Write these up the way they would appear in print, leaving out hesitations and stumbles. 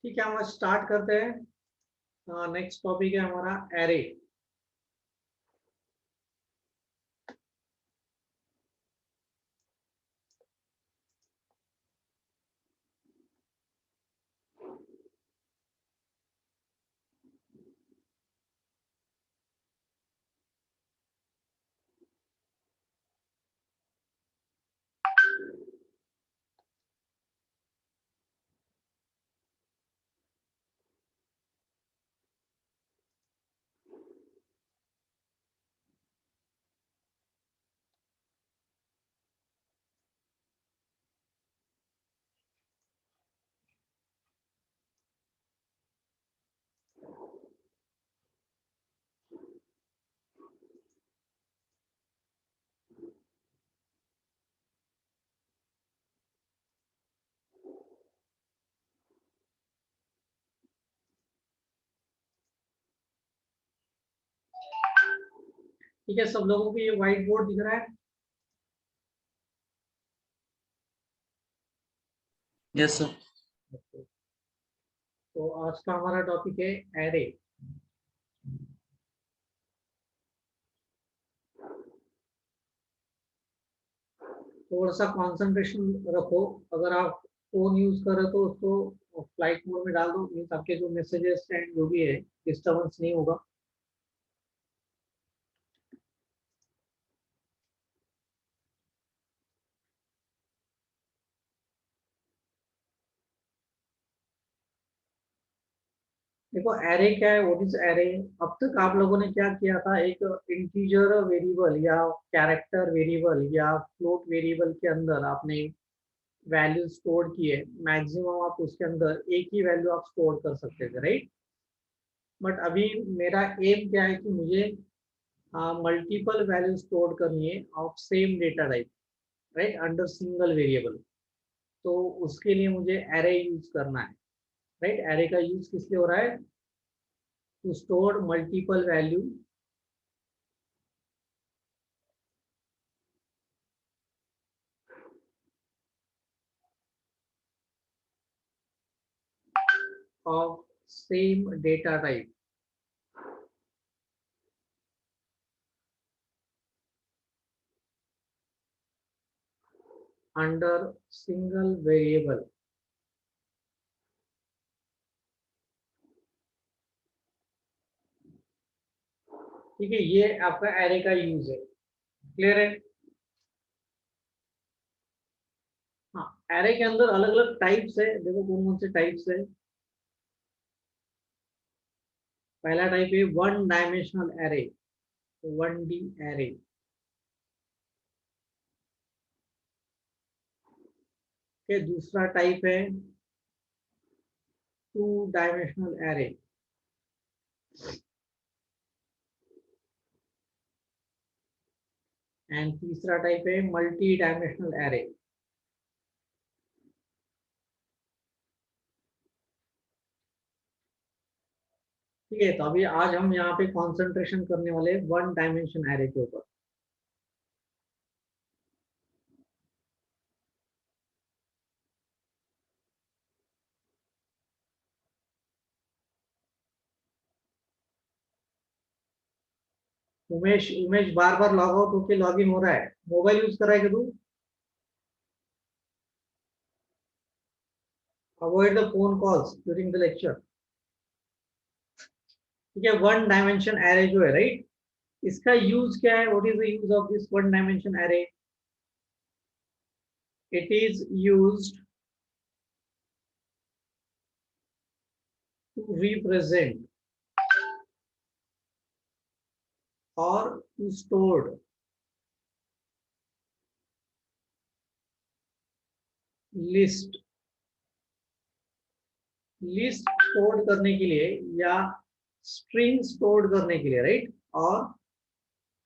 ठीक है, हम स्टार्ट करते हैं। नेक्स्ट टॉपिक है हमारा एरे। ठीक है, सब लोगों को ये व्हाइट बोर्ड दिख रहा है? Yes sir. तो आज का हमारा टॉपिक है एरे। थोड़ा सा कंसंट्रेशन रखो। अगर आप फोन यूज कर रहे हो तो उसको फ्लाइट मोड में डाल दो, मीन्स आपके जो मैसेजेस एंड जो भी है डिस्टर्बेंस नहीं होगा। देखो एरे क्या है, व्हाट इज एरे। अब तक आप लोगों ने क्या किया था, एक इंटीजर वेरिएबल या कैरेक्टर वेरिएबल या फ्लोट वेरिएबल के अंदर आपने वैल्यू स्टोर की है। मैक्सिमम आप उसके अंदर एक ही वैल्यू आप स्टोर कर सकते थे, राइट। बट अभी मेरा एम क्या है कि मुझे मल्टीपल वैल्यू स्टोर करनी है of same data type, right, under single variable. तो उसके लिए मुझे एरे यूज करना है, राइट। एरे का यूज किस लिए हो रहा है? To store multiple value of same data type under single variable। ठीक है, ये आपका एरे का यूज है। क्लियर है? हाँ, एरे के अंदर अलग अलग टाइप्स है। देखो कौन कौन से टाइप्स है। पहला टाइप है one dimensional array, one D array. के दूसरा टाइप है टू डायमेंशनल एरे। एंड तीसरा टाइप है मल्टी डायमेंशनल एरे। ठीक है, तो अभी आज हम यहाँ पे कंसंट्रेशन करने वाले वन डायमेंशन एरे के ऊपर। उमेश, उमेश बार बार लॉग आउट होके लॉग इन हो रहा है। मोबाइल यूज कर रहा है कि तू? Avoid the phone calls during the lecture. ठीक है, वन डायमेंशन एरे जो है, राइट, इसका यूज क्या है? What is the use of this one dimension array? It is used to represent और to store list. List store करने के लिए या स्ट्रिंग स्टोर करने के लिए, राइट, और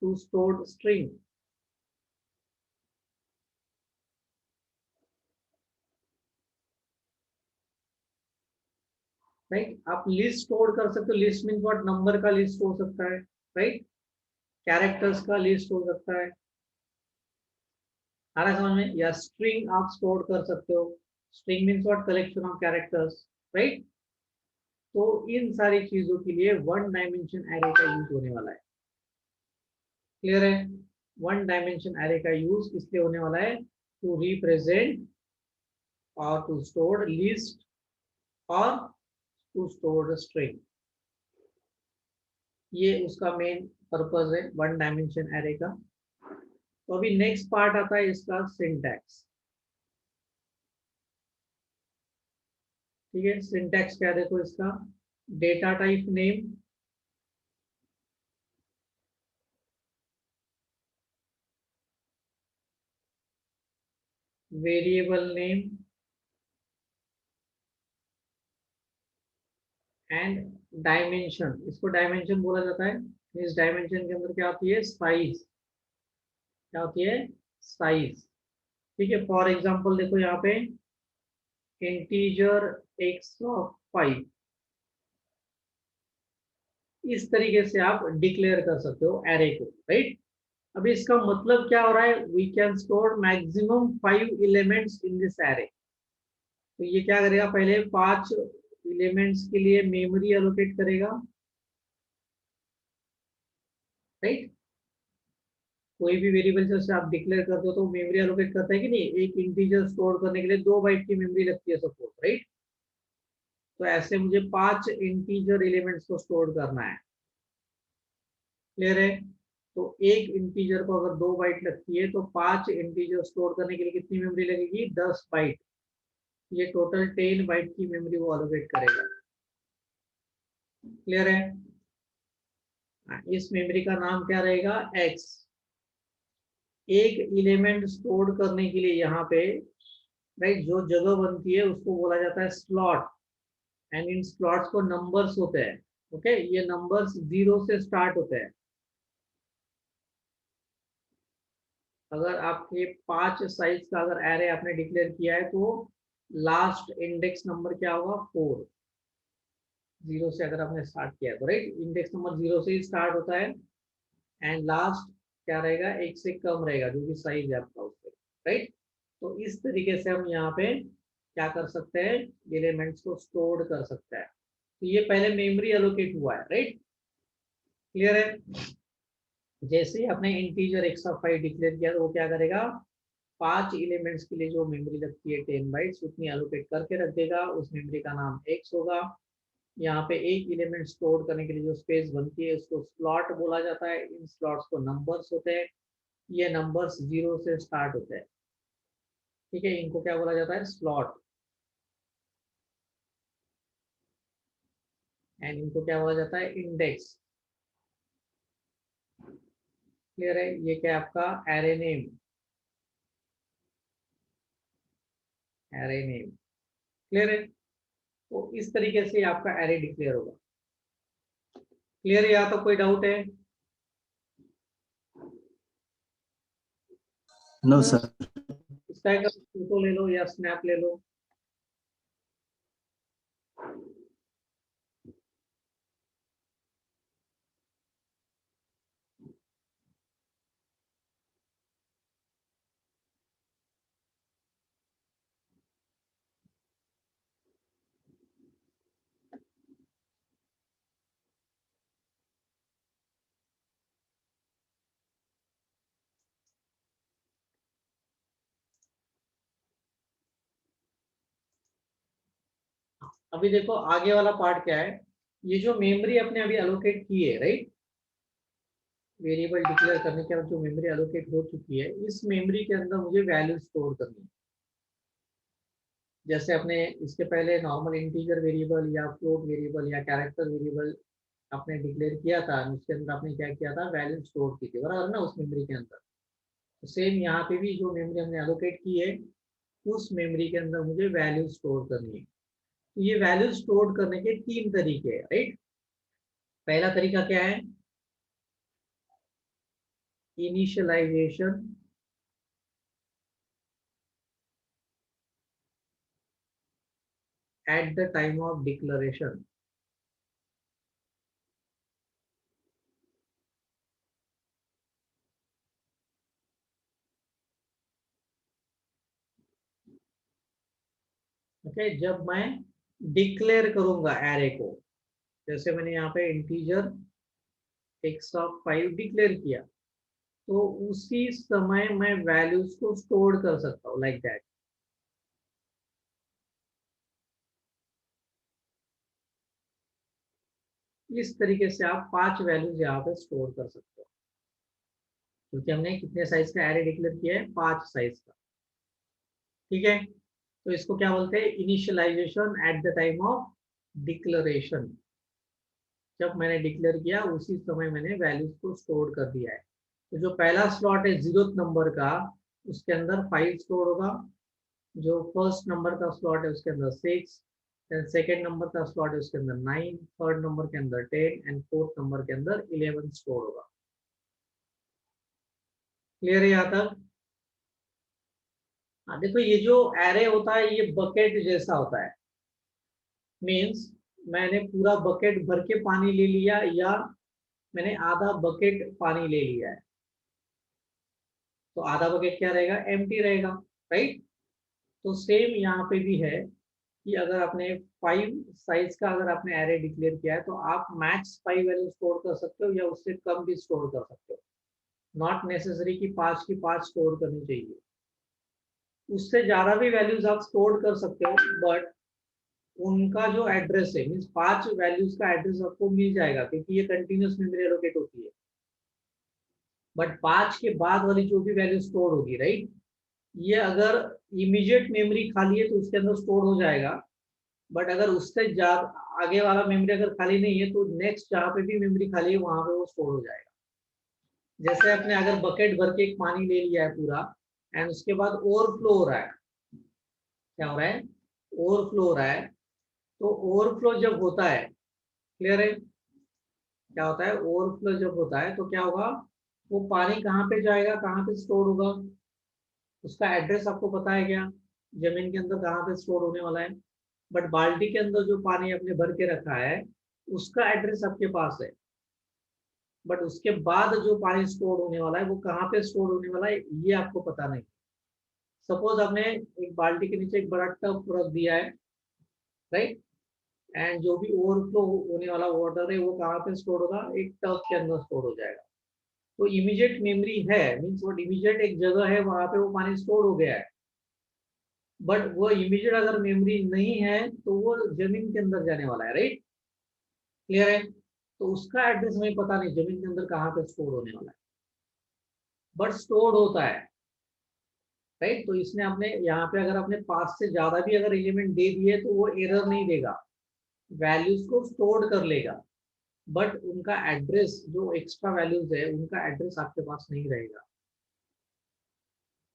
टू स्टोर स्ट्रिंग। राइट, आप लिस्ट स्टोर कर सकते हो। List means what? नंबर का लिस्ट हो सकता है, राइट, कैरेक्टर्स का लिस्ट हो सकता है। आ रहा है समझ में? या स्ट्रिंग आप स्टोर कर सकते हो। String means what? Collection of characters, right. तो इन सारी चीजों के लिए वन डायमेंशन एरे का यूज होने वाला है। क्लियर है? वन डायमेंशन एरे का यूज इसलिए होने वाला है टू रिप्रेजेंट और टू स्टोर लिस्ट और टू स्टोर स्ट्रिंग। ये उसका मेन पर्पज है वन डायमेंशन एरे का। तो अभी नेक्स्ट पार्ट आता है इसका सिंटैक्स। ठीक है, सिंटैक्स क्या देखो इसका, data type name, variable name and dimension. इसको डायमेंशन बोला जाता है। इस डायमेंशन के अंदर क्या होती है, साइज। क्या होती है, साइज। ठीक है, फॉर एग्जांपल देखो यहाँ पे इंटीजर x5, इस तरीके से आप डिक्लेयर कर सकते हो एरे को, राइट। अभी इसका मतलब क्या हो रहा है, we can store maximum 5 elements in this array. तो ये क्या करेगा, पहले 5 एलिमेंट्स के लिए मेमोरी एलोकेट करेगा, राइट। कोई भी वेरिएबल जैसे आप डिक्लेयर करते हो तो मेमोरी एलोकेट करता है कि नहीं, एक इंटीजर स्टोर करने के लिए 2 बाइट की मेमोरी लगती है सपोज, राइट। तो ऐसे मुझे 5 इंटीजर एलिमेंट्स को स्टोर करना है। क्लियर है? तो एक इंटीजर को अगर 2 बाइट लगती है तो 5 इंटीजर स्टोर करने के लिए कितनी मेमोरी लगेगी, 10 बाइट। ये टोटल 10 बाइट की मेमोरी वो एलोकेट करेगा। क्लियर है? इस मेमोरी का नाम क्या रहेगा, एक्स। एक एलिमेंट स्टोर करने के लिए यहाँ पे, राइट, जो जगह बनती है उसको बोला जाता है स्लॉट। एंड इन स्लॉट्स को नंबर्स होते हैं। ओके, ये नंबर्स 0 से स्टार्ट होते हैं। अगर आपके 5 साइज का अगर एरे आपने डिक्लेयर किया है तो लास्ट इंडेक्स नंबर क्या होगा, 4। 0 से अगर आपने स्टार्ट किया है तो, राइट, इंडेक्स नंबर 0 से ही स्टार्ट होता है। एंड लास्ट क्या रहेगा, एक से कम रहेगा जो कि साइज है आपका उससे, राइट। तो इस तरीके से हम यहाँ पे क्या कर सकते हैं, एलिमेंट्स को स्टोर कर सकते हैं। तो ये पहले मेमोरी एलोकेट हुआ है, राइट। क्लियर है? जैसे ही आपने इंटीजर x5 डिक्लेयर किया तो वो क्या करेगा, 5 एलिमेंट्स के लिए जो मेमोरी लगती है 10 बाइट्स उतनी एलोकेट करके रख देगा। उस मेमोरी का नाम x होगा। यहाँ पे एक एलिमेंट स्टोर करने के लिए जो स्पेस बनती है उसको स्लॉट बोला जाता है। इन स्लॉट्स को नंबर्स होते हैं। ये नंबर्स 0 से स्टार्ट होते हैं। ठीक है, इनको क्या बोला जाता है, स्लॉट। एंड इनको क्या बोला जाता है, इंडेक्स। क्लियर है? ये क्या है आपका, array name. Array name. Clear है? तो इस तरीके से आपका एरे डिक्लेयर होगा। क्लियर है? या तो कोई डाउट है? No sir. इसका एक फोटो ले लो या स्नैप ले लो। अभी देखो आगे वाला पार्ट क्या है, ये जो मेमोरी अपने अभी एलोकेट की है, राइट, वेरिएबल डिक्लेयर करने के बाद जो मेमोरी एलोकेट हो चुकी है, इस मेमोरी के अंदर मुझे वैल्यू स्टोर करनी है। जैसे अपने इसके पहले नॉर्मल इंटीजर वेरिएबल या फ्लोट वेरिएबल या कैरेक्टर वेरिएबल आपने डिक्लेयर किया था, उसके अंदर आपने क्या किया था, वैल्यू स्टोर की थी, बराबर ना, उस मेमोरी के अंदर। तो सेम यहाँ पे भी जो मेमोरी हमने एलोकेट की है उस मेमोरी के अंदर मुझे वैल्यू स्टोर करनी है। तो ये वैल्यू स्टोर करने के 3 तरीके हैं, राइट। पहला तरीका क्या है, initialization. At the time of declaration. Okay, जब मैं डिक्लेयर करूंगा एरे को, जैसे मैंने यहाँ पे इंटीजर x(5) डिक्लेयर किया, तो उसी समय मैं वैल्यूज को स्टोर कर सकता हूँ लाइक दैट। इस तरीके से आप 5 वैल्यूज यहाँ पे स्टोर कर सकते हो, क्योंकि हमने कितने साइज का एरे डिक्लेयर किया है, 5 साइज का। ठीक है, तो इसको क्या बोलते हैं, initialization at the time of declaration. जब मैंने डिक्लेयर किया उसी समय मैंने वैल्यूज को स्टोर कर दिया है। तो जो पहला स्लॉट है 0th नंबर का, उसके अंदर 5 स्टोर होगा। जो फर्स्ट नंबर का स्लॉट है उसके अंदर 6, देन सेकेंड नंबर का स्लॉट है उसके अंदर 9, थर्ड नंबर के अंदर 10 एंड फोर्थ नंबर के अंदर 11 स्टोर होगा। क्लियर है यहाँ तक? हाँ, देखो ये जो एरे होता है ये बकेट जैसा होता है। मीन्स मैंने पूरा बकेट भर के पानी ले लिया, या मैंने आधा बकेट पानी ले लिया है, तो आधा बकेट क्या रहेगा, एम्प्टी रहेगा, राइट। तो सेम यहाँ पे भी है कि अगर आपने 5 साइज का अगर आपने एरे डिक्लेयर किया है, तो आप मैक्स 5 वैल्यू स्टोर कर सकते हो या उससे कम भी स्टोर कर सकते हो। नॉट नेसेसरी कि 5 की 5 स्टोर करनी चाहिए, उससे ज्यादा भी वैल्यूज आप स्टोर कर सकते हो। बट उनका जो एड्रेस है, मीन्स 5 वैल्यूज का एड्रेस आपको मिल जाएगा, क्योंकि ये कंटिन्यूस मेमोरी एलोकेट होती है। बट 5 के बाद वाली जो भी वैल्यू स्टोर होगी, राइट, ये अगर इमीडिएट मेमोरी खाली है तो उसके अंदर स्टोर हो जाएगा। बट अगर उससे ज्यादा आगे वाला मेमोरी अगर खाली नहीं है, तो नेक्स्ट जहाँ पे भी मेमोरी खाली है वहां पे वो स्टोर हो जाएगा। जैसे आपने अगर बकेट भर के एक पानी ले लिया है पूरा, एंड उसके बाद ओवरफ्लो हो रहा है, क्या हो रहा है, ओवरफ्लो हो रहा है। तो ओवरफ्लो जब होता है, क्लियर है, क्या होता है, ओवरफ्लो जब होता है तो क्या होगा, वो पानी कहाँ पे जाएगा, कहाँ पे स्टोर होगा, उसका एड्रेस आपको पता है क्या, जमीन के अंदर कहाँ पे स्टोर होने वाला है। बट बाल्टी के अंदर जो पानी आपने भर के रखा है, उसका एड्रेस आपके पास है। बट उसके बाद जो पानी स्टोर होने वाला है वो कहाँ पे स्टोर होने वाला है, ये आपको पता नहीं। सपोज आपने एक बाल्टी के नीचे एक बड़ा टब रख दिया है, राइट, एंड जो भी ओवरफ्लो होने वाला वाटर है वो कहाँ पे स्टोर होगा, एक टब के अंदर स्टोर हो जाएगा। तो इमीडिएट मेमोरी है, मीन्स वो इमीडिएट एक जगह है वहां पे वो पानी स्टोर हो गया है। बट वो इमीडिएट अगर मेमोरी नहीं है तो वो जमीन के अंदर जाने वाला है, राइट। क्लियर है, तो उसका एड्रेस हमें पता नहीं जमीन के अंदर कहाँ पे स्टोर होने वाला है, बट स्टोर होता है, राइट। तो इसने आपने यहाँ पे अगर आपने 5 से ज्यादा भी अगर एलिमेंट दे दिए तो वो एरर नहीं देगा, वैल्यूज को स्टोर कर लेगा। बट उनका एड्रेस जो एक्स्ट्रा वैल्यूज है उनका एड्रेस आपके पास नहीं रहेगा।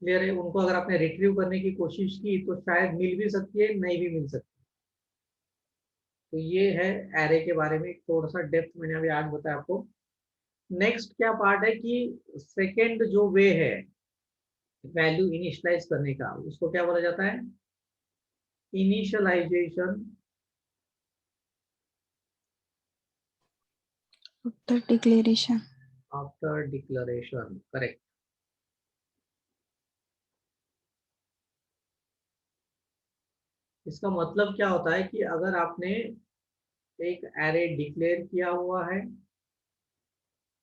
क्लियर है, उनको अगर आपने रिट्रीव करने की कोशिश की तो शायद मिल भी सकती है, नहीं भी मिल सकती। तो ये है एरे के बारे में थोड़ा सा डेप्थ मैंने अभी आज बताया आपको। नेक्स्ट क्या पार्ट है कि सेकेंड जो वे है वैल्यू इनिशियलाइज करने का, उसको क्या बोला जाता है, initialization after declaration. After declaration, correct. इसका मतलब क्या होता है कि अगर आपने एक एरे डिक्लेयर किया हुआ है,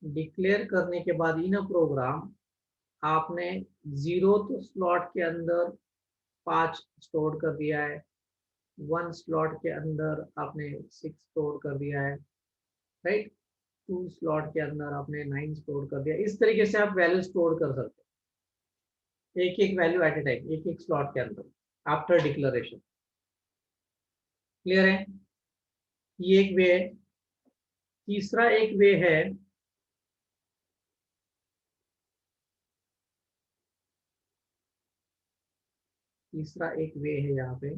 डिक्लेयर करने के बाद इन अ प्रोग्राम आपने 0th स्लॉट के अंदर 5 स्टोर कर दिया है, 1 स्लॉट के अंदर आपने 6 स्टोर कर दिया है, राइट, 2 स्लॉट के अंदर आपने 9 स्टोर कर दिया। इस तरीके से आप वैल्यू स्टोर कर सकते हो, एक एक वैल्यू एट ए टाइम, एक एक स्लॉट के अंदर आफ्टर डिक्लेरेशन। क्लियर है, ये एक वे है। तीसरा एक वे है, तीसरा एक वे है यहाँ पे,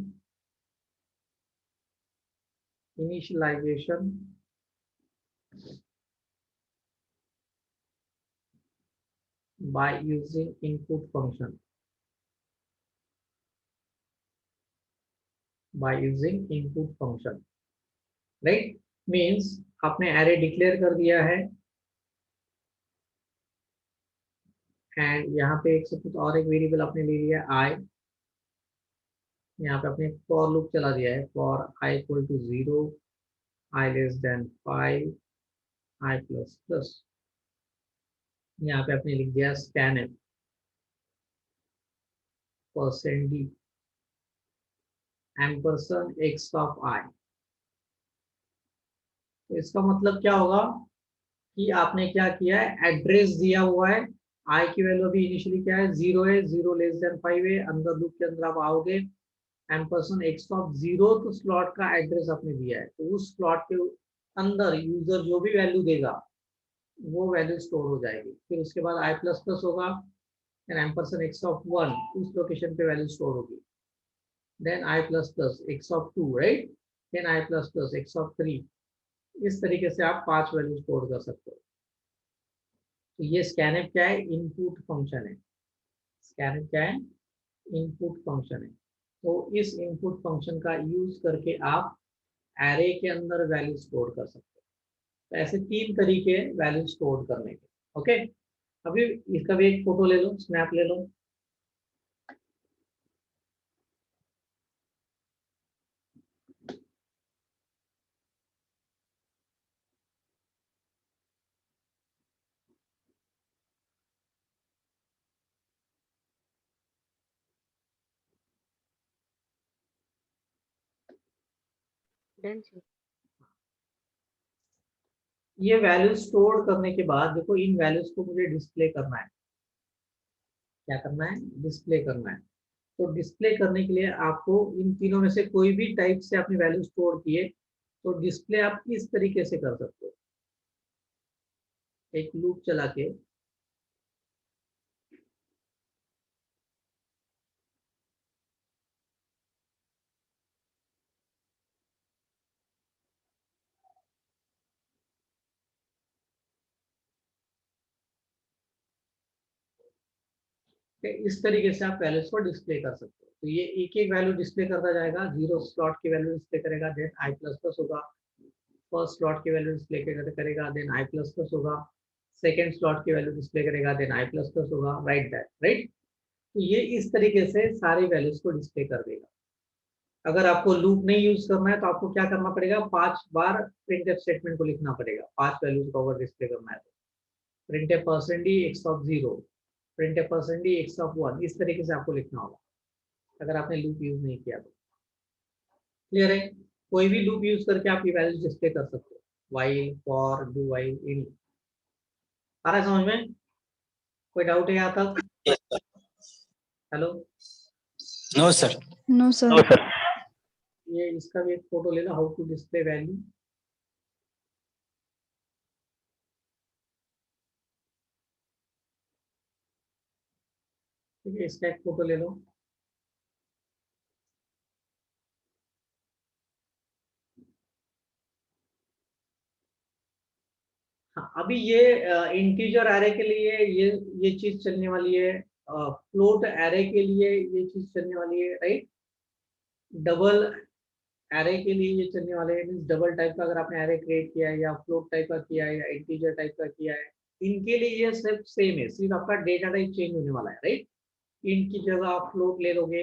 initialisation by using input function, by using input function, right, means आपने array डिक्लेयर कर दिया है, एंड यहाँ पे एक सब कुछ और एक वेरिएबल आपने ले लिया i, यहाँ पे अपने फॉर लूप चला दिया है, for i equal to 0, i less than 5, i plus plus. यहाँ पे आपने लिख दिया scan F percent D ampersand x of I. तो इसका मतलब क्या होगा कि आपने क्या किया है, एड्रेस दिया हुआ है, आई की वैल्यू अभी इनिशियली क्या है, 0 है, 0 लेस देन 5 है, अंदर लूप के अंदर आप आओगे, एम्परसेंड एक्स ऑफ 0 तो स्लॉट का एड्रेस आपने दिया है, तो उस स्लॉट के अंदर यूजर जो भी वैल्यू देगा वो वैल्यू स्टोर हो जाएगी। फिर उसके बाद आई प्लस प्लस होगा, एंड एम्परसेंड एक्स ऑफ 1 उस लोकेशन पे वैल्यू स्टोर होगी, then i plus plus x of 2, right, then i plus plus x of 3। इस तरीके से आप 5 वैल्यू स्टोर कर सकते हो। तो ये स्कैनएफ क्या है, इनपुट फंक्शन है। स्कैनएफ क्या है, इनपुट फंक्शन है। तो इस इनपुट फंक्शन का यूज करके आप एरे के अंदर वैल्यू स्टोर कर सकते हो। तो ऐसे 3 तरीके वैल्यू स्टोर करने के। ओके, अभी इसका भी एक फोटो ले लो, स्नैप ले लो। Done sir. ये वैल्यू स्टोर करने के बाद देखो, इन वैल्यूज को मुझे डिस्प्ले करना है। क्या करना है, डिस्प्ले करना है। तो डिस्प्ले करने के लिए आपको इन तीनों में से कोई भी टाइप से अपनी वैल्यू स्टोर किए, तो डिस्प्ले आप इस तरीके से कर सकते हो, एक लूप चला के। इस तरीके से आप वैल्यूज को डिस्प्ले कर सकते हो। तो ये एक एक वैल्यू डिस्प्ले करता जाएगा, 0 स्लॉट की वैल्यू डिस्प्ले करेगा, देन आई प्लस प्लस होगा, फर्स्ट स्लॉट की वैल्यू डिस्प्ले करेगा, देन आई प्लस प्लस होगा, सेकेंड स्लॉट की वैल्यू डिस्प्ले करेगा, देन आई प्लस प्लस होगा, राइट दैट, राइट। तो ये इस तरीके से सारी वैल्यूज को डिस्प्ले कर देगा। अगर आपको लूप नहीं यूज करना है तो आपको क्या करना पड़ेगा, 5 बार प्रिंटफ स्टेटमेंट को लिखना पड़ेगा, 5 वैल्यूज को अगर डिस्प्ले करना है तो। Printf percent D x of 0, printf percent D x of 1, इस तरीके से आपको लिखना होगा अगर आपने लूप यूज नहीं किया तो। क्लियर है, कोई भी लूप यूज करके आप ये वैल्यूज डिस्प्ले कर सकते हो, while, for, do while, in. आ रहा है समझ में, कोई डाउट है यहाँ तक? Hello, no sir. No, sir. ये इसका भी एक फोटो ले लो, हाउ टू डिस्प्ले वैल्यू। ठीक है, इसका एक फोटो ले लो। हाँ, अभी ये इंटीजर एरे के लिए ये चीज चलने वाली है, फ्लोट एरे के लिए ये चीज चलने वाली है, राइट। डबल एरे के लिए ये चलने वाले हैं, मीन्स डबल टाइप का अगर आपने एरे क्रिएट किया है, या फ्लोट टाइप का किया है, या इंटीजर टाइप का किया है, इनके लिए ये सिर्फ सेम है, सिर्फ आपका डेटा टाइप चेंज होने वाला है, राइट। इंट की जगह आप फ्लोट ले लोगे,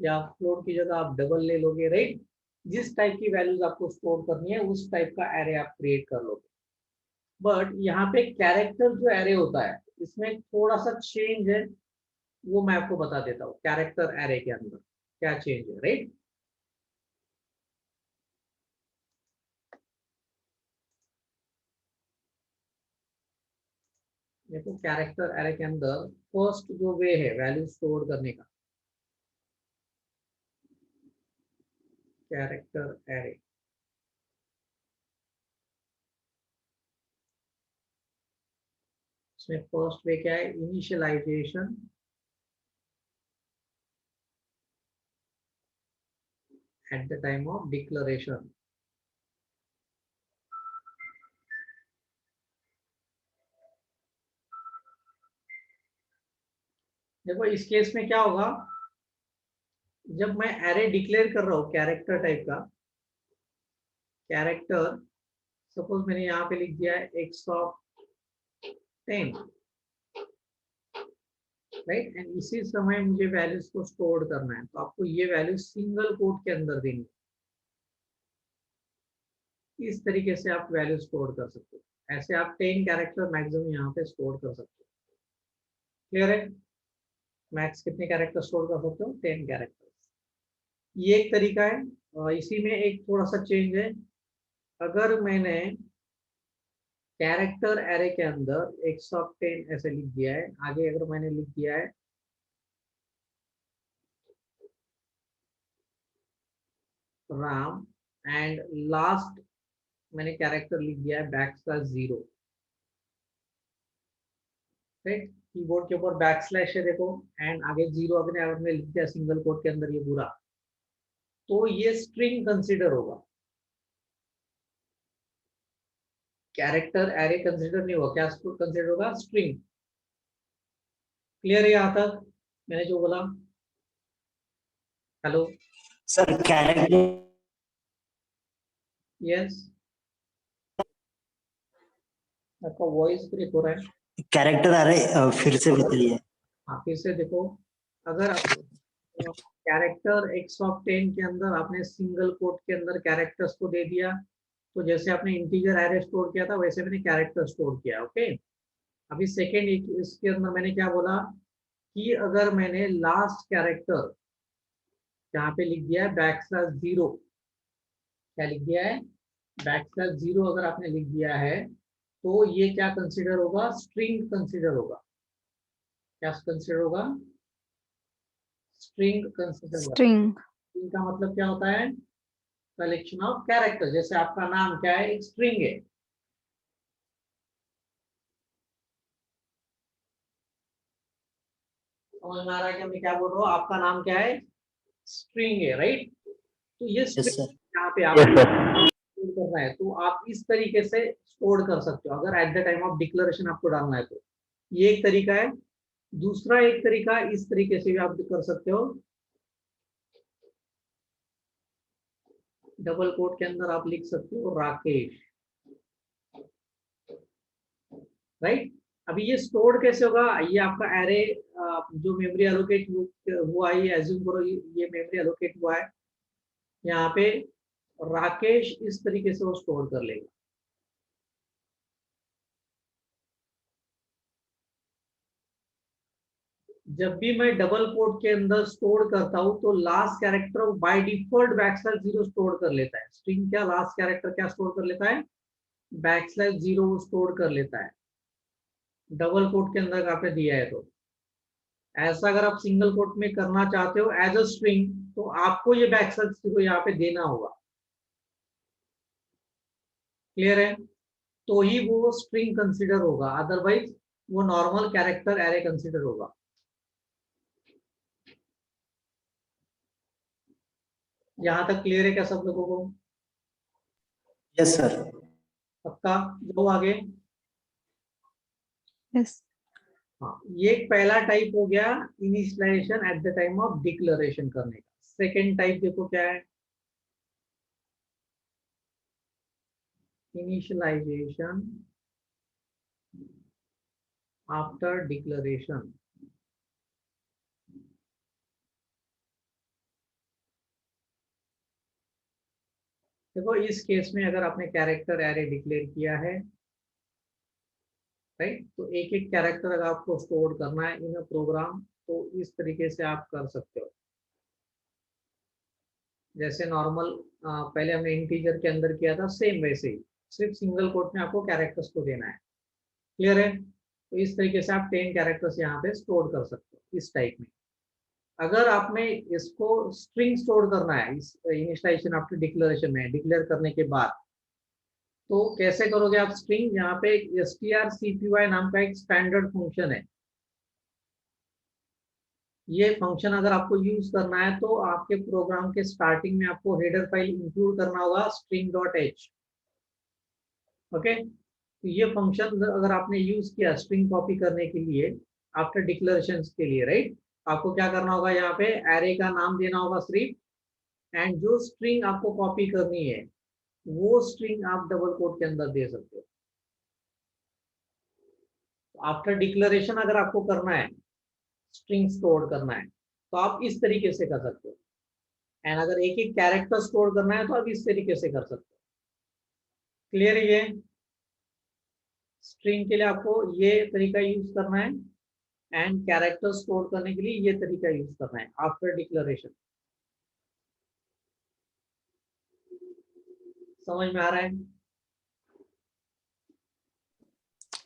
या फ्लोट की जगह आप डबल ले लोगे, राइट। जिस टाइप की वैल्यूज आपको स्टोर करनी है उस टाइप का एरे आप क्रिएट कर लोगे। बट यहाँ पे कैरेक्टर जो एरे होता है, इसमें थोड़ा सा चेंज है, वो मैं आपको बता देता हूँ। कैरेक्टर एरे के अंदर क्या चेंज है, राइट। देखो, कैरेक्टर एरे के अंदर फर्स्ट जो वे है वैल्यू स्टोर करने का, कैरेक्टर एरे, इसमें फर्स्ट वे क्या है, initialization at the time of declaration. देखो, इस केस में क्या होगा, जब मैं एरे डिक्लेयर कर रहा हूँ कैरेक्टर टाइप का, कैरेक्टर, सपोज मैंने यहाँ पे लिख दिया है एक्स ऑफ 10, राइट, एंड इसी समय मुझे वैल्यूज को स्टोर करना है, तो आपको ये वैल्यू सिंगल कोट के अंदर देनी है। इस तरीके से आप वैल्यू स्टोर कर सकते हो। ऐसे आप 10 कैरेक्टर मैक्सिमम यहाँ पे स्टोर कर सकते हो। क्लियर है? मैक्स कितने कैरेक्टर स्टोर कर सकते हो? 10 कैरेक्टर्स। ये एक तरीका है। और इसी में एक थोड़ा सा चेंज है। अगर मैंने कैरेक्टर एरे के अंदर x ऑफ 10 ऐसे लिख दिया है, आगे अगर मैंने लिख दिया है राम, एंड लास्ट मैंने कैरेक्टर लिख दिया है \0, राइट। कीबोर्ड के ऊपर बैकस्लैश है देखो, एंड आगे 0 अगर लिख दिया सिंगल कोट के अंदर ये पूरा, तो ये स्ट्रिंग कंसीडर होगा, कैरेक्टर एरे कंसीडर नहीं होगा। क्या कंसीडर होगा? स्ट्रिंग। क्लियर है यहाँ तक मैंने जो बोला? हेलो? सर कैरेक्टर यस, आपका वॉइस ब्रेक हो रहा है। कैरेक्टर अरे फिर से बताइए। हाँ, फिर से देखो। अगर कैरेक्टर x ऑफ 10 के अंदर आपने सिंगल कोट के अंदर कैरेक्टर्स को दे दिया, तो जैसे आपने इंटीजर एरे स्टोर किया था वैसे मैंने कैरेक्टर स्टोर किया। ओके, अभी सेकेंड इसके अंदर मैंने क्या बोला कि अगर मैंने लास्ट कैरेक्टर यहाँ पे लिख दिया है \0, क्या लिख दिया है? \0 अगर आपने लिख दिया है तो ये क्या कंसीडर होगा? स्ट्रिंग कंसीडर होगा। क्या कंसीडर होगा? स्ट्रिंग कंसीडर होगा। string, स्ट्रिंग का मतलब क्या होता है? Collection of character. जैसे आपका नाम क्या है? एक स्ट्रिंग है। समझ में आ रहा है कि मैं क्या बोल रहा हूँ? आपका नाम क्या है? स्ट्रिंग है, राइट। तो ये यस स्ट्रिंग सर। यहाँ पे आप स्टोर करना है, तो आप इस तरीके से स्टोर कर सकते हो अगर eight the time of declaration आपको डालना है तो। ये एक तरीका है। दूसरा एक तरीका इस तरीके से भी आप कर सकते हो। डबल कोट के अंदर आप लिख सकते हो राकेश, राइट। अभी ये स्टोर्ड कैसे होगा? ये आपका एरे जो मेमोरी एलोकेट हुआ है, ये एज्यूम करो ये मेमोरी एलोकेट हुआ है यहाँ पे, राकेश इस तरीके से वो स्टोर कर लेगा। जब भी मैं डबल कोट के अंदर स्टोर करता हूं तो last character by default \0 store कर लेता है। स्ट्रिंग क्या लास्ट कैरेक्टर क्या स्टोर कर लेता है? \0 स्टोर कर लेता है, डबल कोट के अंदर आपने दिया है तो। ऐसा अगर आप सिंगल कोट में करना चाहते हो एज अ स्ट्रिंग, तो आपको ये \0 यहाँ पे देना होगा। क्लियर है? तो ही वो स्ट्रिंग कंसीडर होगा, अदरवाइज वो नॉर्मल कैरेक्टर एरे कंसीडर होगा। यहाँ तक क्लियर है क्या सब लोगों को? Yes sir. पक्का? जो आगे। yes, हाँ, ये पहला टाइप हो गया initialization at the time of declaration करने का। सेकेंड टाइप देखो क्या है? Initialization after declaration. देखो इस केस में अगर आपने कैरेक्टर एरे डिक्लेयर किया है, राइट, तो एक एक कैरेक्टर अगर आपको स्टोर करना है इन अ प्रोग्राम, तो इस तरीके से आप कर सकते हो। जैसे नॉर्मल पहले हमने इंटीजर के अंदर किया था, सेम वैसे ही, सिर्फ सिंगल कोट में आपको कैरेक्टर्स को देना है। क्लियर है? तो इस तरीके से आप 10 कैरेक्टर्स यहाँ पे स्टोर कर सकते हो इस टाइप में। अगर आपने इसको स्ट्रिंग स्टोर करना है इस इनिशियलाइजेशन आफ्टर डिक्लेरेशन में, डिक्लेयर करने के बाद, तो कैसे करोगे आप स्ट्रिंग? यहाँ पे strcpy नाम का एक स्टैंडर्ड फंक्शन है। ये फंक्शन अगर आपको यूज करना है तो आपके प्रोग्राम के स्टार्टिंग में आपको हेडर फाइल इंक्लूड करना होगा string.h। ओके, तो ये फंक्शन अगर आपने यूज किया स्ट्रिंग कॉपी करने के लिए आफ्टर डिक्लेरेशन के लिए, राइट, आपको क्या करना होगा? यहाँ पे एरे का नाम देना होगा सिर्फ, एंड जो स्ट्रिंग आपको कॉपी करनी है वो स्ट्रिंग आप डबल कोट के अंदर दे सकते हो। आफ्टर डिक्लेरेशन अगर आपको करना है स्ट्रिंग स्टोर करना है तो आप इस तरीके से कर सकते हो, एंड अगर एक एक कैरेक्टर स्टोर करना है तो आप इस तरीके से कर सकते हो। क्लियर है ये? स्ट्रिंग के लिए आपको ये तरीका यूज करना है एंड कैरेक्टर स्टोर करने के लिए ये तरीका यूज करना है आफ्टर डिक्लेरेशन। समझ में आ रहा है?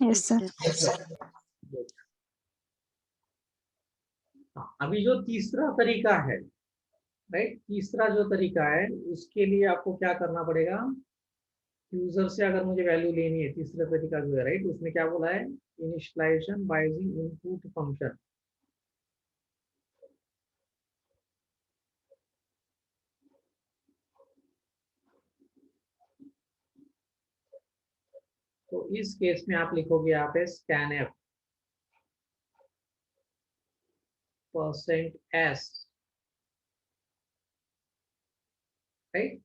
Yes, sir. हाँ, अभी जो तीसरा तरीका है, राइट, तीसरा जो तरीका है उसके लिए आपको क्या करना पड़ेगा, यूजर से अगर मुझे वैल्यू लेनी है, तीसरा तरीका जो है, राइट, उसमें क्या बोला है, initialization by using input function. तो इस केस में आप लिखोगे यहाँ पे scanf %s, राइट।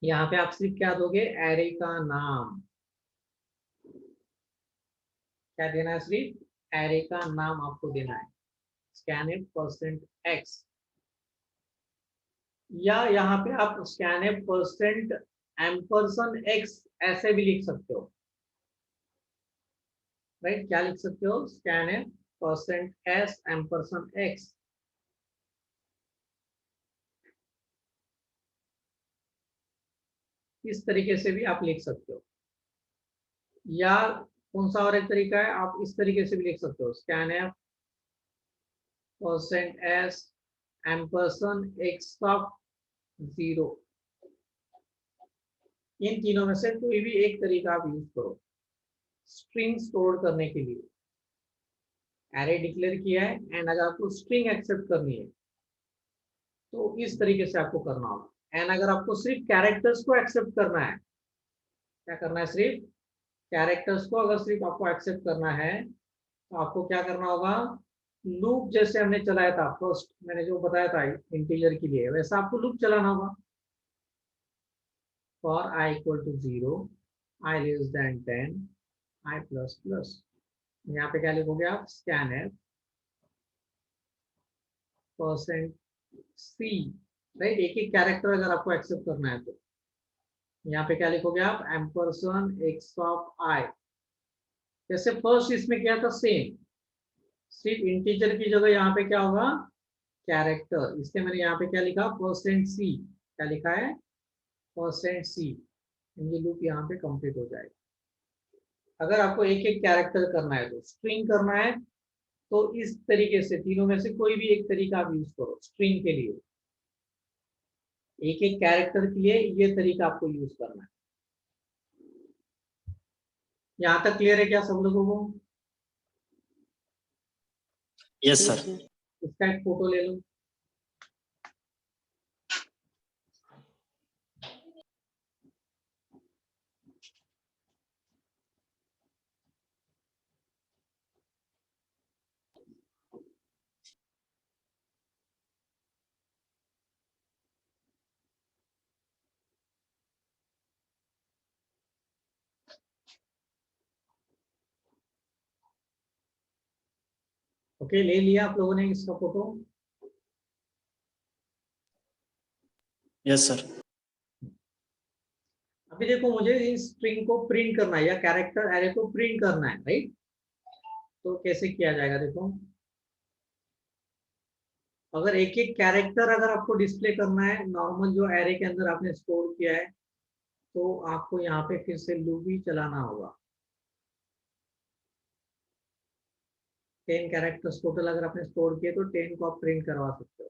यहाँ पे आप सिर्फ क्या दोगे, एरे का नाम, क्या देना है, सिर्फ एरे का नाम आपको देना है, scanf %x, या यहाँ पे आप scanf %x ऐसे भी लिख सकते हो, राइट। क्या लिख सकते हो, scanf %s $x। इस तरीके से भी आप लिख सकते हो, या कौन सा और एक तरीका है, आप इस तरीके से भी लिख सकते हो, scanf %s $x0। इन तीनों में से कोई भी एक तरीका आप यूज करो स्ट्रिंग स्टोर करने के लिए। एरे डिक्लेयर किया है एंड अगर आपको स्ट्रिंग एक्सेप्ट करनी है तो इस तरीके से आपको करना होगा, एंड अगर आपको सिर्फ कैरेक्टर्स को एक्सेप्ट करना है, क्या करना है, सिर्फ कैरेक्टर्स को अगर सिर्फ आपको एक्सेप्ट करना है तो आपको क्या करना होगा, लूप जैसे हमने चलाया था फर्स्ट, मैंने जो बताया था इंटीजर के लिए, वैसा आपको लूप चलाना होगा। For i equal to 0, i less than 10, i plus plus. यहाँ पे क्या लिखोगे आप, scanf %c, राइट, एक एक कैरेक्टर अगर आपको एक्सेप्ट करना है तो यहाँ पे क्या लिखोगे आप, $x ऑफ i। जैसे फर्स्ट इसमें क्या था, सेम, सिर्फ इंटीजर की जगह यहाँ पे क्या होगा, कैरेक्टर, इसलिए मैंने यहाँ पे क्या लिखा, %c, क्या लिखा है, %c। ये लूप यहाँ पे कंप्लीट हो जाएगा। अगर आपको एक एक कैरेक्टर करना है तो स्ट्रिंग करना है तो इस तरीके से तीनों में से कोई भी एक तरीका आप यूज करो स्ट्रिंग के लिए, एक एक कैरेक्टर के लिए ये तरीका आपको यूज करना है। यहाँ तक क्लियर है क्या सब लोगों को? Yes sir. इसका एक फोटो ले लो। ओके, ले लिया आप लोगों ने इसका फोटो? Yes sir. अभी देखो, मुझे इस स्ट्रिंग को प्रिंट करना है या कैरेक्टर एरे को प्रिंट करना है, राइट। तो कैसे किया जाएगा, देखो, अगर एक एक कैरेक्टर अगर आपको डिस्प्ले करना है नॉर्मल जो एरे के अंदर आपने स्टोर किया है तो आपको यहाँ पे फिर से लूप ही चलाना होगा। 10 कैरेक्टर्स टोटल अगर आपने स्टोर किए तो 10 को आप प्रिंट करवा सकते हो।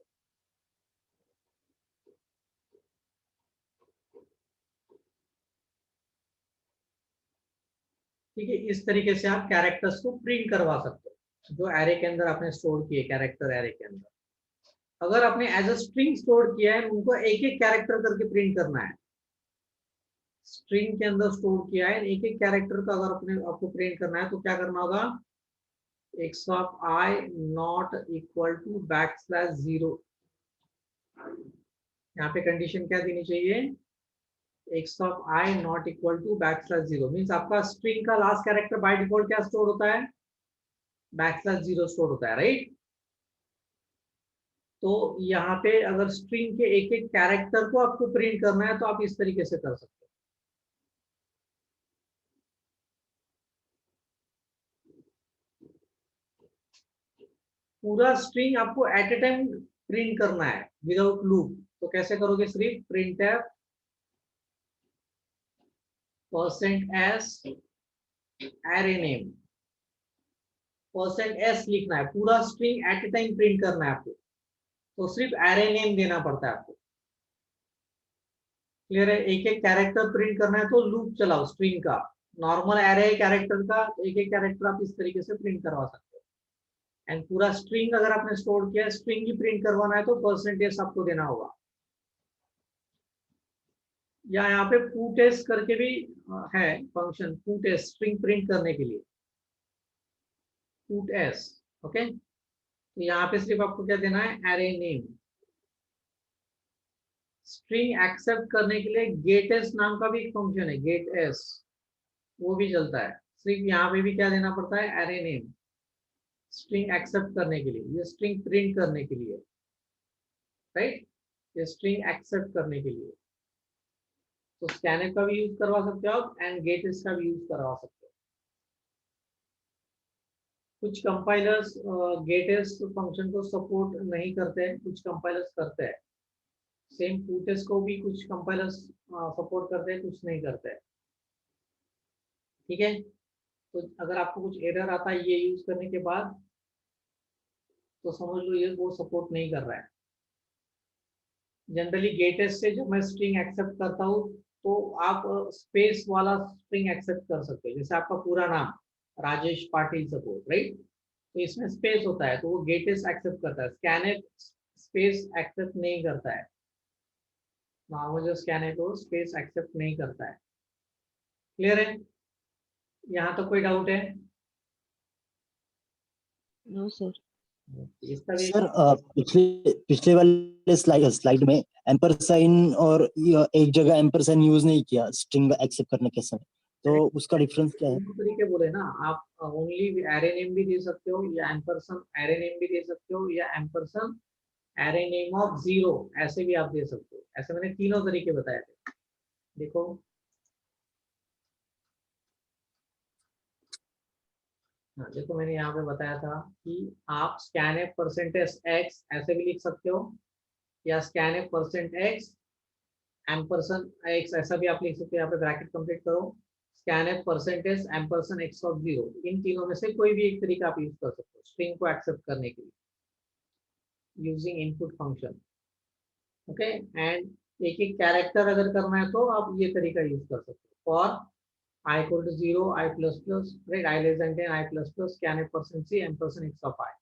ठीक है, इस तरीके से आप कैरेक्टर्स को प्रिंट करवा सकते हो जो एरे के अंदर आपने स्टोर किए, कैरेक्टर एरे के अंदर। अगर आपने एज अ स्ट्रिंग स्टोर किया है उनको एक एक कैरेक्टर करके प्रिंट करना है, स्ट्रिंग के अंदर स्टोर किया है एक एक कैरेक्टर का अगर अपने आपको प्रिंट करना है तो क्या करना होगा, x of i not equal to \0। यहाँ पे कंडीशन क्या देनी चाहिए, x of i not equal to \0 means आपका स्ट्रिंग का लास्ट कैरेक्टर बाय डिफॉल्ट क्या स्टोर होता है, /0 स्टोर होता है, राइट। तो यहाँ पे अगर स्ट्रिंग के एक एक कैरेक्टर को आपको प्रिंट करना है तो आप इस तरीके से कर सकते हो। पूरा स्ट्रिंग आपको एट ए टाइम प्रिंट करना है विदाउट लूप, तो कैसे करोगे? सिर्फ printf %s array name, %s लिखना है, पूरा string at a time print करना है आपको, तो सिर्फ एरे नेम देना पड़ता है आपको। क्लियर है? एक एक कैरेक्टर प्रिंट करना है तो लूप चलाओ स्ट्रिंग का, नॉर्मल एरे कैरेक्टर का एक एक कैरेक्टर आप इस तरीके से प्रिंट करवा सकते हो। एंड पूरा स्ट्रिंग अगर आपने स्टोर किया, स्ट्रिंग ही प्रिंट करवाना है तो % आपको देना होगा। या यहाँ पे puts करके भी है फंक्शन, puts स्ट्रिंग प्रिंट करने के लिए, puts। ओके, तो यहाँ पे सिर्फ आपको क्या देना है? Array name. स्ट्रिंग एक्सेप्ट करने के लिए गेटस नाम का भी एक फंक्शन है, गेटस, वो भी चलता है। सिर्फ यहाँ पे भी क्या देना पड़ता है? एरे नेम, स्ट्रिंग एक्सेप्ट करने के लिए, ये स्ट्रिंग प्रिंट करने के लिए, राइट, ये स्ट्रिंग एक्सेप्ट करने के लिए। तो स्कैनर का भी यूज करवा सकते हो आप एंड गेटस का भी यूज करवा सकते हो। कुछ कंपाइलर्स गेटस फंक्शन को सपोर्ट नहीं करते हैं, कुछ कंपाइलर्स करते हैं। सेम puts को भी कुछ कंपाइलर्स सपोर्ट करते हैं, कुछ नहीं करते हैं। ठीक है, तो अगर आपको कुछ एरर आता है ये यूज करने के बाद, तो समझ लो ये वो सपोर्ट नहीं कर रहा है। जनरली गेटेस्ट से जब मैं स्ट्रिंग एक्सेप्ट करता हूँ तो आप स्पेस वाला स्ट्रिंग एक्सेप्ट कर सकते हो, जैसे आपका पूरा नाम राजेश पाटिल सपोर्ट, राइट, तो इसमें स्पेस होता है तो वो गेटेस्ट एक्सेप्ट करता है, स्कैनर स्पेस एक्सेप्ट नहीं करता है। नॉर्मल जो स्कैनर को स्पेस एक्सेप्ट नहीं करता है। क्लियर है? यहाँ तो कोई डाउट है? No, sir. इसका भी सर पिछले पिछले वाले स्लाइड में एम्परसाइन और एक जगह एम्परसाइन यूज नहीं किया स्ट्रिंग एक्सेप्ट करने के समय, तो उसका डिफरेंस क्या है? दोनों तरीके बोले ना आप, ओनली एरे नेम भी दे सकते हो या एम्परसन एरे नेम भी दे सकते हो या एम्परसन एरे नेम ऑफ 0 ऐसे भी आप दे सकते हो। ऐसे मैंने तीनों तरीके बताए थे, देखो। हाँ देखो, मैंने यहाँ पे बताया था कि आप scanf %x ऐसे भी लिख सकते हो या scanf %x एम्परसन x ऐसा भी आप लिख सकते हो। यहाँ पे ब्रैकेट कंप्लीट करो, scanf %s एम्परसन x ऑफ 0, इन तीनों में से कोई भी एक तरीका आप यूज कर सकते हो स्ट्रिंग को एक्सेप्ट करने के लिए using input function. Okay, and एक एक कैरेक्टर अगर करना है तो आप ये तरीका यूज कर सकते हो। For I equal to 0, I plus plus, right, I less than 10, I plus plus, scanf %c एम्परसन x of I।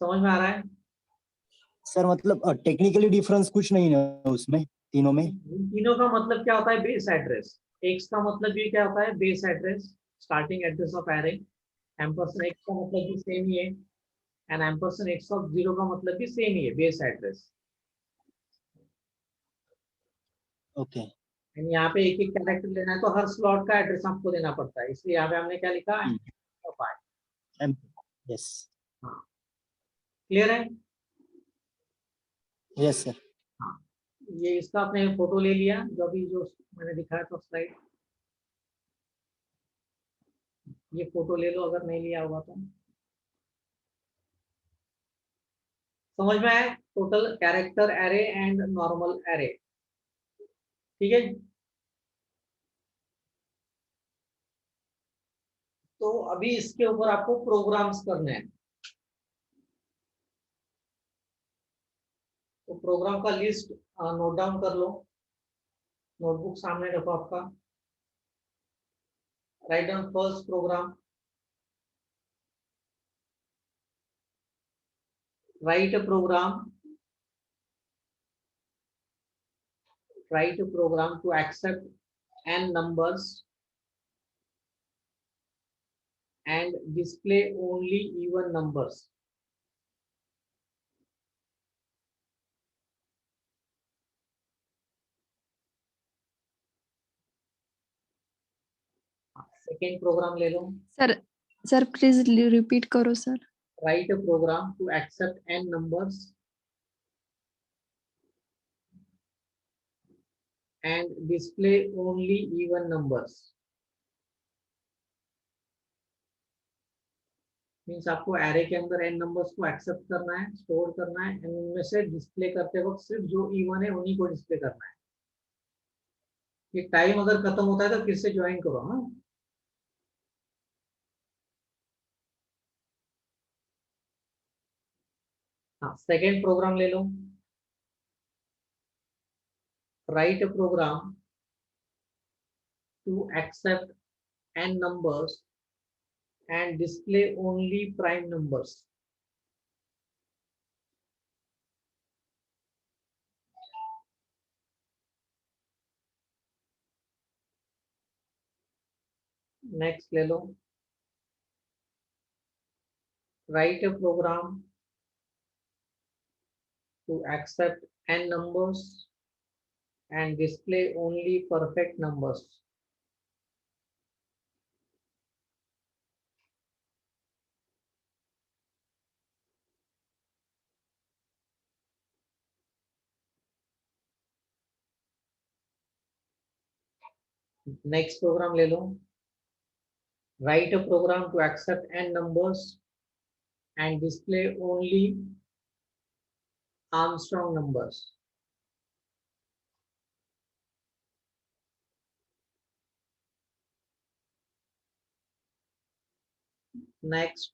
समझ में आ रहा है? सर मतलब टेक्निकली डिफरेंस कुछ नहीं है उसमें तीनों में? इन तीनों का मतलब क्या होता है? Base address. एक्स का मतलब ये क्या होता है? Base address, starting address of array. Ampersand X का मतलब भी सेम ही है एंड एम्परसन एक्स ऑफ 0 का मतलब भी सेम ही है, बेस एड्रेस। ओके, एंड यहाँ पे एक एक कैरेक्टर लेना है तो हर स्लॉट का एड्रेस आपको देना पड़ता है, इसलिए यहाँ पे हमने क्या लिखा? Of I. यस हाँ, क्लियर है? Yes sir. हाँ, ये इसका आपने फोटो ले लिया जो अभी जो मैंने दिखाया था स्लाइड, ये फोटो ले लो अगर नहीं लिया होगा तो। समझ में आया? Total character array and normal array. ठीक है, तो अभी इसके ऊपर आपको प्रोग्राम्स करने हैं। तो प्रोग्राम का लिस्ट नोट डाउन कर लो, नोटबुक सामने रखो आपका। Write down first program, write a program to accept n numbers and display only even numbers। Second program ले लो। सर सर प्लीज रिपीट करो sir. Write a program to accept n numbers and display only even numbers. Means आपको array के अंदर n numbers को accept करना है, store करना है, and उनमें से डिस्प्ले करते वक्त सिर्फ जो इवन है उन्हीं को डिस्प्ले करना है. ये टाइम अगर खत्म होता है तो फिर से ज्वाइन करो. हाँ, हाँ, सेकेंड प्रोग्राम ले लो. Write a program to accept n numbers and display only prime numbers. Next ले लो. Write a program to accept n numbers and display only perfect numbers. Next program ले लो. Write a program to accept n numbers and display only Armstrong numbers. Next,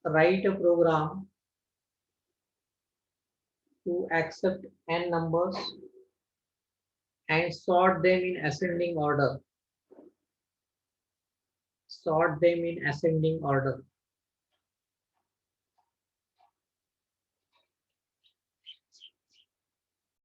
write a program to accept n numbers and sort them in ascending order. Sort them in ascending order.